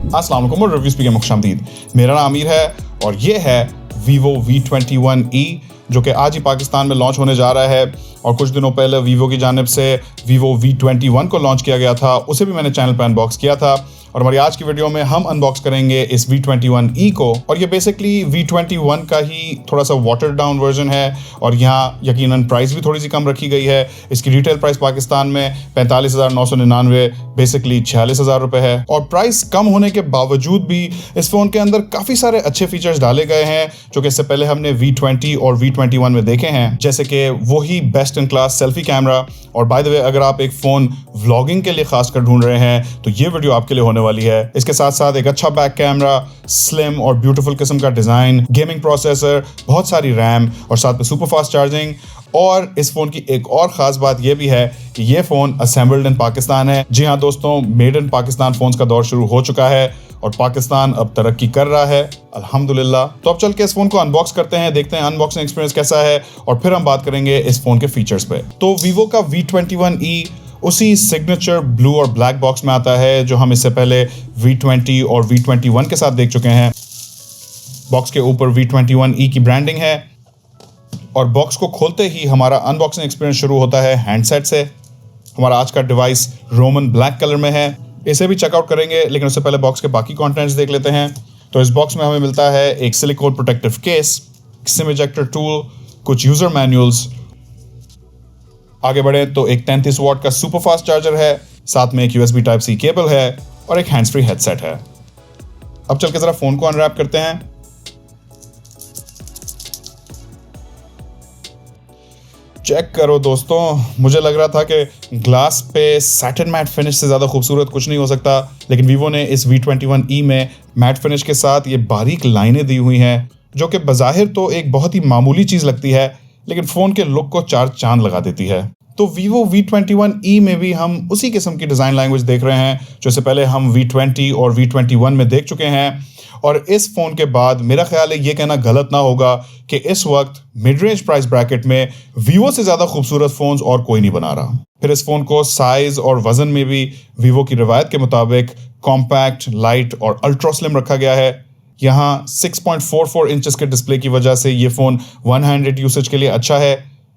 अस्सलाम वालेकुम और रिव्यूज़ पे खुशामदीद। मेरा नाम आमिर है और ये है Vivo V21e जो कि आज ही पाकिस्तान में लॉन्च होने जा रहा है। और कुछ दिनों पहले वीवो की जानिब से Vivo V21 को लॉन्च किया गया था, उसे भी मैंने चैनल पर अनबॉक्स किया था। और हमारी आज की वीडियो में हम अनबॉक्स करेंगे इस V21e को। और ये बेसिकली V21 का ही थोड़ा सा वाटर डाउन वर्जन है और यहाँ यकीनन प्राइस भी थोड़ी सी कम रखी गई है। इसकी रिटेल प्राइस पाकिस्तान में 45,999 बेसिकली 46,000 रुपये है। और प्राइस कम होने के बावजूद भी इस फ़ोन के अंदर काफ़ी सारे अच्छे फीचर्स डाले गए हैं जो कि इससे पहले हमने V20 और V21 में देखे हैं, जैसे कि वही best in class selfie camera. और बाय द वे, अगर आप एक फ़ोन व्लॉगिंग के लिए खासकर ढूंढ रहे हैं तो ये वीडियो आपके लिए होने वाली है। इसके साथ साथ एक अच्छा बैक कैमरा, स्लिम और ब्यूटीफुल किस्म का डिज़ाइन, गेमिंग प्रोसेसर, बहुत सारी रैम और साथ में सुपर फास्ट चार्जिंग। और इस फ़ोन की एक और ख़ास बात यह भी है कि ये फ़ोन असेंबल्ड इन पाकिस्तान है। जी हाँ दोस्तों, मेड इन पाकिस्तान फ़ोन्स का दौर शुरू हो चुका है और पाकिस्तान अब तरक्की कर रहा है, अल्हम्दुलिल्लाह। तो अब चल के इस फ़ोन को अनबॉक्स करते हैं, देखते हैं अनबॉक्सिंग एक्सपीरियंस कैसा है और फिर हम बात करेंगे इस फ़ोन के फीचर्स पे। तो वीवो का V21e उसी सिग्नेचर ब्लू और ब्लैक बॉक्स में आता है जो हम इससे पहले V20 और V21 के साथ देख चुके हैं। बॉक्स के ऊपर V21e की ब्रांडिंग है और बॉक्स को खोलते ही हमारा अनबॉक्सिंग एक्सपीरियंस शुरू होता है हैंडसेट से। हमारा आज का डिवाइस रोमन ब्लैक कलर में है, इसे भी चेकआउट करेंगे, लेकिन उससे पहले बॉक्स के बाकी कंटेंट्स देख लेते हैं। तो इस बॉक्स में हमें मिलता है एक silicon protective case, SIM ejector tool, कुछ यूज़र मैनुअल्स। आगे बढ़े तो एक 33 वाट का सुपर फास्ट चार्जर है, साथ में एक USB टाइप C केबल है और एक हैंड्स फ्री हेडसेट है। अब चल के ज़रा फ़ोन को अनरैप करते हैं। चेक करो दोस्तों, मुझे लग रहा था कि ग्लास पे सैटिन मैट फिनिश से ज़्यादा खूबसूरत कुछ नहीं हो सकता, लेकिन वीवो ने इस V21e में मैट फिनिश के साथ ये बारीक लाइनें दी हुई हैं जो कि बज़ाहिर तो एक बहुत ही मामूली चीज़ लगती है, लेकिन फ़ोन के लुक को चार चांद लगा देती है। तो Vivo V21e में भी हम उसी किस्म की डिज़ाइन लैंग्वेज देख रहे हैं जो इससे पहले हम V20 और V21 में देख चुके हैं। और इस फ़ोन के बाद मेरा ख्याल है ये कहना गलत ना होगा कि इस वक्त मिड रेंज प्राइस ब्रैकेट में Vivo से ज़्यादा खूबसूरत फ़ोन्स और कोई नहीं बना रहा। फिर इस फ़ोन को साइज़ और वज़न में भी Vivo की रिवायत के मुताबिक कॉम्पैक्ट, लाइट और अल्ट्रा स्लिम रखा गया है। यहाँ 6.44 इंचेस के डिस्प्ले की वजह से ये फ़ोन वन हैंडेड यूसेज के लिए अच्छा है।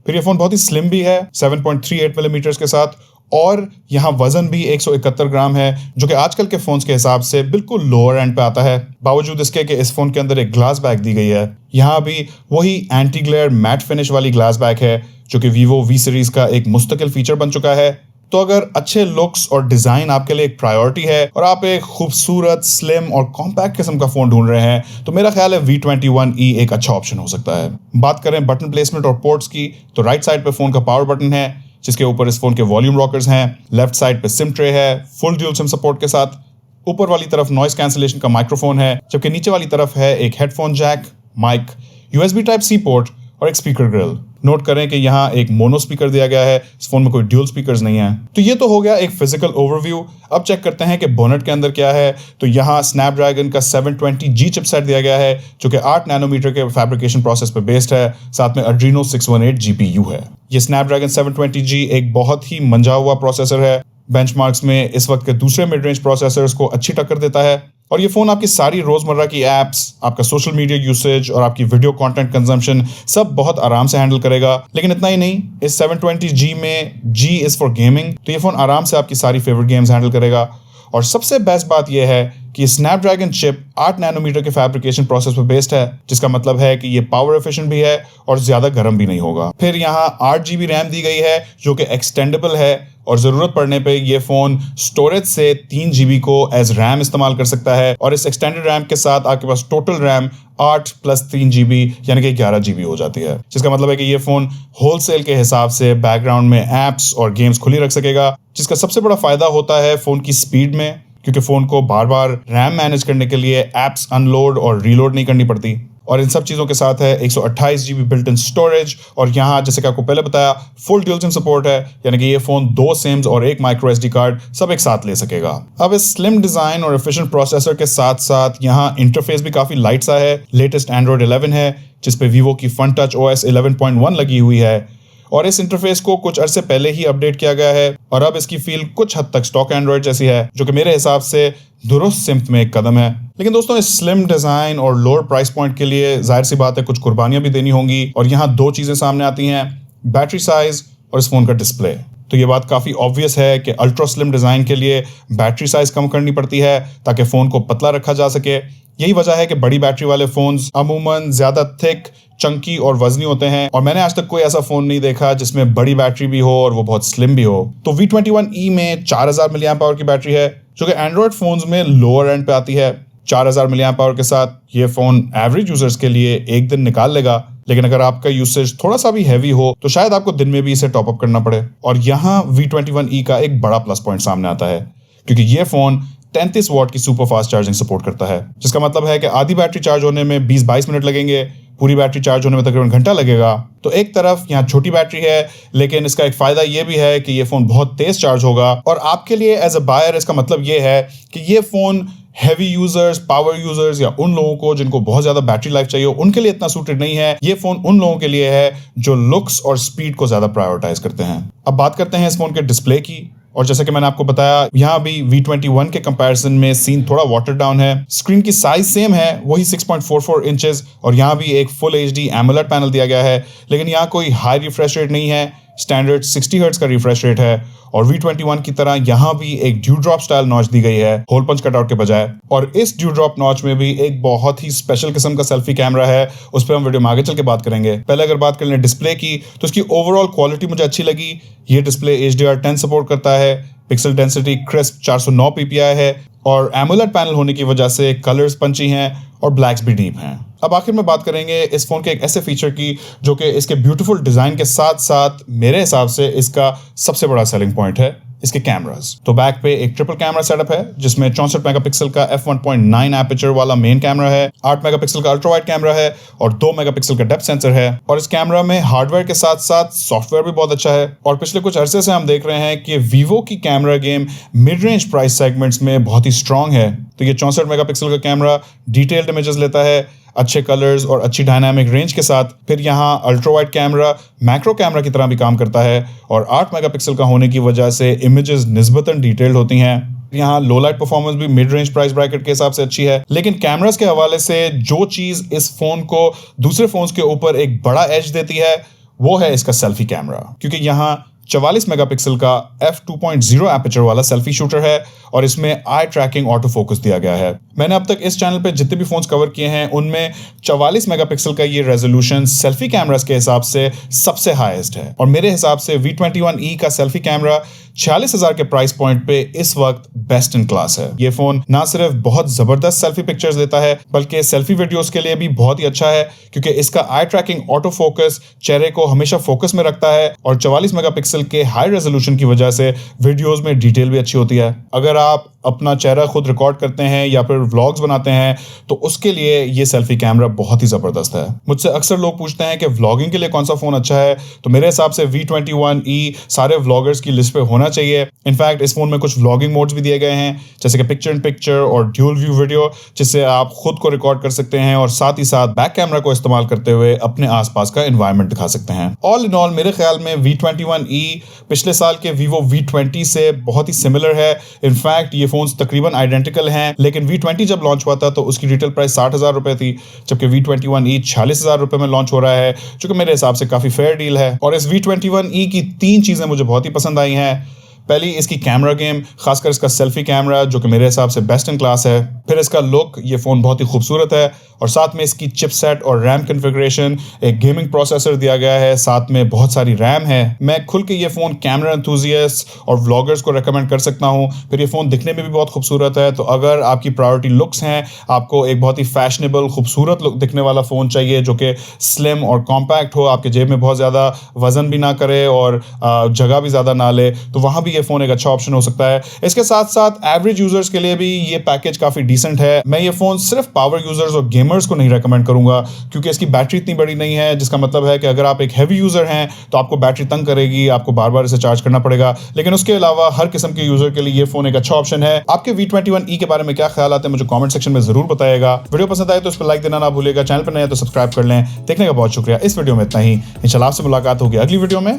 फिर ये फ़ोन बहुत ही स्लिम भी है 7.38 मिलीमीटर्स के साथ, और यहाँ वज़न भी 171 ग्राम है जो कि आजकल के फ़ोन्स के हिसाब से बिल्कुल लोअर एंड पे आता है। बावजूद इसके कि इस फ़ोन के अंदर एक ग्लास बैक दी गई है, यहाँ भी वही एंटी ग्लेयर मैट फिनिश वाली ग्लास बैक है जो कि Vivo V सीरीज़ का एक मुस्तकिल फीचर बन चुका है। तो अगर अच्छे लुक्स और डिज़ाइन आपके लिए एक प्रायोरिटी है और आप एक खूबसूरत, स्लिम और कॉम्पैक्ट किस्म का फ़ोन ढूंढ रहे हैं तो मेरा ख्याल है V21e एक अच्छा ऑप्शन हो सकता है। बात करें बटन प्लेसमेंट और पोर्ट्स की, तो राइट साइड पे फ़ोन का पावर बटन है जिसके ऊपर इस फ़ोन के वॉल्यूम रॉकर्स हैं। लेफ्ट साइड पे सिम ट्रे है फुल ड्यूल सिम सपोर्ट के साथ। ऊपर वाली तरफ नॉइस कैंसिलेशन का माइक्रोफोन है, जबकि नीचे वाली तरफ है एक headphone jack, mic, USB type C port और एक स्पीकर ग्रिल। नोट करें कि यहाँ एक मोनो स्पीकर दिया गया है, इस फोन में कोई ड्यूल स्पीकर्स नहीं है। तो ये तो हो गया एक फिजिकल ओवरव्यू। अब चेक करते हैं कि बोनेट के अंदर क्या है। तो यहाँ स्नैपड्रैगन का 720G चिपसेट दिया गया है जो कि 8 नैनोमीटर के फैब्रिकेशन प्रोसेस पर बेस्ड है, साथ में Adreno 618 GPU है। ये स्नैपड्रैगन 720G एक बहुत ही मंझा हुआ प्रोसेसर है, बेंचमार्क्स में इस वक्त के दूसरे मिड रेंज प्रोसेसर्स को अच्छी टक्कर देता है। और ये फ़ोन आपकी सारी रोज़मर्रा की एप्स, आपका सोशल मीडिया यूसेज और आपकी वीडियो कंटेंट कंजम्पशन सब बहुत आराम से हैंडल करेगा। लेकिन इतना ही नहीं, इस 720G में G इज़ फॉर गेमिंग, तो ये फ़ोन आराम से आपकी सारी फेवरेट गेम्स हैंडल करेगा। और सबसे बेस्ट बात यह है कि स्नैपड्रैगन चिप 8 नैनोमीटर के फैब्रिकेशन प्रोसेस पर बेस्ड है, जिसका मतलब है कि ये पावर एफिशिएंट भी है और ज़्यादा गर्म भी नहीं होगा। फिर यहाँ 8 GB रैम दी गई है जो कि एक्सटेंडेबल है और ज़रूरत पड़ने पे ये फ़ोन स्टोरेज से 3 GB को एज रैम इस्तेमाल कर सकता है। और इस एक्सटेंडेड रैम के साथ आपके पास टोटल रैम 8 + 3 GB यानी कि 11 GB हो जाती है, जिसका मतलब है कि ये फ़ोन होलसेल के हिसाब से बैकग्राउंड में एप्स और गेम्स खुली रख सकेगा, जिसका सबसे बड़ा फ़ायदा होता है फ़ोन की स्पीड में, क्योंकि फ़ोन को बार बार रैम मैनेज करने के लिए एप्स अनलोड और रीलोड नहीं करनी पड़ती। और इन सब चीज़ों के साथ है 128 GB बिल्ट इन स्टोरेज, और यहाँ जैसे कि आपको पहले बताया फुल ड्यूल सिम सपोर्ट है, यानी कि ये फ़ोन 2 सिम्स और एक माइक्रो SD कार्ड सब एक साथ ले सकेगा। अब इस स्लिम डिज़ाइन और एफिशिएंट प्रोसेसर के साथ साथ यहाँ इंटरफेस भी काफ़ी लाइट सा है। लेटेस्ट एंड्रॉयड 11 है जिस पे वीवो की फन टच OS 11.1 लगी हुई है। और इस इंटरफेस को कुछ अरसे पहले ही अपडेट किया गया है और अब इसकी फील कुछ हद तक स्टॉक एंड्रॉइड जैसी है, जो कि मेरे हिसाब से दुरुस्त सिम्त में एक कदम है। लेकिन दोस्तों, इस स्लिम डिजाइन और लोअर प्राइस पॉइंट के लिए जाहिर सी बात है कुछ कुर्बानियां भी देनी होंगी, और यहाँ दो चीजें सामने आती हैं, बैटरी साइज और इस फोन का डिस्प्ले। तो ये बात काफ़ी ऑब्वियस है कि अल्ट्रा स्लिम डिज़ाइन के लिए बैटरी साइज कम करनी पड़ती है ताकि फ़ोन को पतला रखा जा सके। यही वजह है कि बड़ी बैटरी वाले फ़ोन्स अमूमन ज़्यादा थिक, चंकी और वजनी होते हैं, और मैंने आज तक कोई ऐसा फ़ोन नहीं देखा जिसमें बड़ी बैटरी भी हो और वो बहुत स्लिम भी हो। तो V21e में 4000 मिली एम्प आवर की बैटरी है, जो कि एंड्रॉयड फ़ोन्स में लोअर एंड पे आती है। 4000 मिली एम्प आवर के साथ ये फ़ोन एवरेज यूजर्स के लिए एक दिन निकाल लेगा, लेकिन अगर आपका यूसेज थोड़ा सा भी हैवी हो तो शायद आपको दिन में भी इसे टॉप अप करना पड़े। और यहाँ V21e का एक बड़ा प्लस पॉइंट सामने आता है, क्योंकि ये फ़ोन 33 वॉट की सुपर फास्ट चार्जिंग सपोर्ट करता है, जिसका मतलब है कि आधी बैटरी चार्ज होने में 20-22 मिनट लगेंगे, पूरी बैटरी चार्ज होने में तकरीबन घंटा लगेगा। तो एक तरफ यहाँ छोटी बैटरी है, लेकिन इसका एक फ़ायदा ये भी है कि ये फ़ोन बहुत तेज़ चार्ज होगा, और आपके लिए एज अ बायर इसका मतलब ये है कि ये phone heavy users, power users या उन लोगों को जिनको बहुत ज़्यादा बैटरी लाइफ चाहिए उनके लिए इतना सूटेड नहीं है। ये फ़ोन उन लोगों के लिए है जो लुक्स और स्पीड को ज़्यादा प्रायोरिटाइज करते हैं। अब बात करते हैं इस फ़ोन के डिस्प्ले की, और जैसे कि मैंने आपको बताया, यहाँ भी V21 के कंपैरिजन में सीन थोड़ा वाटर डाउन है। स्क्रीन की साइज सेम है, वही 6.44 इंचेस, और यहाँ भी एक फुल HD एमोलेड पैनल दिया गया है, लेकिन यहाँ कोई हाई रिफ्रेश रेट नहीं है, स्टैंडर्ड 60 हर्ट्ज का रिफ्रेश रेट है। और V21 की तरह यहाँ भी एक ड्यू ड्रॉप स्टाइल नॉच दी गई है, होल पंच कटआउट के बजाय, और इस ड्यू ड्रॉप नॉच में भी एक बहुत ही स्पेशल किस्म का सेल्फी कैमरा है। उस पर हम वीडियो में आगे चल के बात करेंगे। पहले अगर बात कर लें डिस्प्ले की, तो इसकी ओवरऑल क्वालिटी मुझे अच्छी लगी। ये डिस्प्ले HDR10 सपोर्ट करता है, पिक्सल डेंसिटी क्रिस्प 409 ppi है, और एमोलेड पैनल होने की वजह से कलर्स पंची हैं और ब्लैक्स भी डीप हैं। अब आखिर में बात करेंगे इस फ़ोन के एक ऐसे फीचर की जो कि इसके ब्यूटीफुल डिज़ाइन के साथ साथ मेरे हिसाब से इसका सबसे बड़ा सेलिंग पॉइंट है, इसके कैमरास। तो बैक पे एक ट्रिपल कैमरा सेटअप है, जिसमें 64 मेगापिक्सल का f1.9 एपर्चर वाला मेन कैमरा है, 8 मेगापिक्सल का अल्ट्रा वाइड कैमरा है, और 2 मेगापिक्सल का डेप्थ सेंसर है। और इस कैमरा में हार्डवेयर के साथ साथ सॉफ्टवेयर भी बहुत अच्छा है। और पिछले कुछ अरसे से हम देख रहे हैं कि वीवो की camera game mid range price segments में बहुत ही स्ट्रांग है। तो ये 64 मेगापिक्सल का कैमरा डिटेल्ड इमेजेस लेता है, अच्छे कलर्स और अच्छी डायनामिक रेंज के साथ। फिर यहाँ ultra wide camera macro camera की तरह भी काम करता है, और 8 मेगापिक्सल का होने की वजह से इमेजेस निस्बतन डिटेल्ड होती हैं। यहाँ लो लाइट परफॉर्मेंस भी मिड रेंज प्राइस ब्रैकेट के हिसाब से अच्छी है। लेकिन कैमरास के हवाले से जो चीज़ इस फोन को दूसरे फोन्स के ऊपर एक बड़ा एज देती है, वो है इसका सेल्फी कैमरा, क्योंकि यहाँ 44 मेगापिक्सल का f2.0 एपर्चर वाला सेल्फी शूटर है, और इसमें आई ट्रैकिंग ऑटो फोकस दिया गया है। मैंने अब तक इस चैनल पे जितने भी फोन्स कवर किए हैं उनमें 44 मेगापिक्सल का ये रेजोल्यूशन सेल्फी कैमरास के हिसाब से सबसे हाईएस्ट है, और मेरे हिसाब से V21e का सेल्फी कैमरा 46,000 के प्राइस पॉइंट पे इस वक्त बेस्ट इन क्लास है। ये फोन ना सिर्फ बहुत जबरदस्त सेल्फी पिक्चर्स देता है, बल्कि सेल्फी वीडियोस के लिए भी बहुत ही अच्छा है, क्योंकि इसका आई ट्रैकिंग ऑटो फोकस चेहरे को हमेशा फोकस में रखता है, और 44 मेगापिक्सल के हाई रेजोल्यूशन की वजह से वीडियोस में डिटेल भी अच्छी होती है। अगर आप अपना चेहरा खुद रिकॉर्ड करते हैं या फिर व्लॉग्स बनाते हैं तो उसके लिए ये सेल्फी कैमरा बहुत ही ज़बरदस्त है। मुझसे अक्सर लोग पूछते हैं कि व्लॉगिंग के लिए कौन सा फ़ोन अच्छा है, तो मेरे हिसाब से V21e सारे व्लॉगर्स की लिस्ट पे होना चाहिए। इनफैक्ट इस फोन में कुछ व्लॉगिंग मोड्स भी दिए गए हैं, जैसे कि पिक्चर इन पिक्चर और ड्यूल व्यू वीडियो, जिससे आप खुद को रिकॉर्ड कर सकते हैं और साथ ही साथ बैक कैमरा को इस्तेमाल करते हुए अपने आसपास का एनवायरनमेंट दिखा सकते हैं। ऑल इन ऑल मेरे ख्याल में V21e पिछले साल के Vivo V20 से बहुत ही सिमिलर है। इनफैक्ट ये फोन्स तकरीबन आइडेंटिकल हैं, लेकिन V20 जब लॉन्च हुआ था तो उसकी रिटेल प्राइस 60,000 रुपए थी, जबकि V21e 46,000 रुपए में लॉन्च हो रहा है, जो कि मेरे हिसाब से काफ़ी फेयर डील है। और इस V21e की 3 चीज़ें मुझे बहुत ही पसंद आई हैं। पहली, इसकी कैमरा गेम, खासकर इसका सेल्फी कैमरा जो कि मेरे हिसाब से बेस्ट इन क्लास है। फिर इसका लुक, ये फ़ोन बहुत ही खूबसूरत है, और साथ में इसकी चिपसेट और रैम कन्फिग्रेशन, एक गेमिंग प्रोसेसर दिया गया है, साथ में बहुत सारी रैम है। मैं खुल के ये फ़ोन कैमरा एंथुसियास्ट और व्लॉगर्स को रेकमेंड कर सकता हूँ। फिर ये फ़ोन दिखने में भी बहुत खूबसूरत है, तो अगर आपकी प्रायोरिटी लुक्स हैं, आपको एक बहुत ही फैशनेबल खूबसूरत लुक दिखने वाला फ़ोन चाहिए जो कि स्लिम और कॉम्पैक्ट हो, आपके जेब में बहुत ज़्यादा वजन भी ना करे और जगह भी ज़्यादा ना ले, तो वहाँ भी ये फ़ोन एक अच्छा ऑप्शन हो सकता है। इसके साथ साथ एवरेज यूज़र्स के लिए भी ये पैकेज काफ़ी डिसेंट है। मैं ये फोन सिर्फ पावर यूजर्स और गेमर्स को नहीं रेकमेंड करूंगा, क्योंकि इसकी बैटरी इतनी बड़ी नहीं है, जिसका मतलब है कि अगर आप एक हैवी यूजर हैं तो आपको बैटरी तंग करेगी, आपको बार बार इसे चार्ज करना पड़ेगा। लेकिन उसके अलावा हर किस्म के यूजर के लिए ये फोन एक अच्छा ऑप्शन है। आपके V21e के बारे में क्या ख्याल आते हैं मुझे कमेंट सेक्शन में जरूर बताइएगा। वीडियो पसंद आए तो इस पर लाइक देना ना भूलिएगा, चैनल पर नए हैं तो सब्सक्राइब कर लें। देखने का बहुत शुक्रिया। इस वीडियो में इतना ही, इंशाल्लाह आपसे मुलाकात होगी अगली वीडियो में।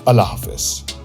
अल्लाह हाफिज।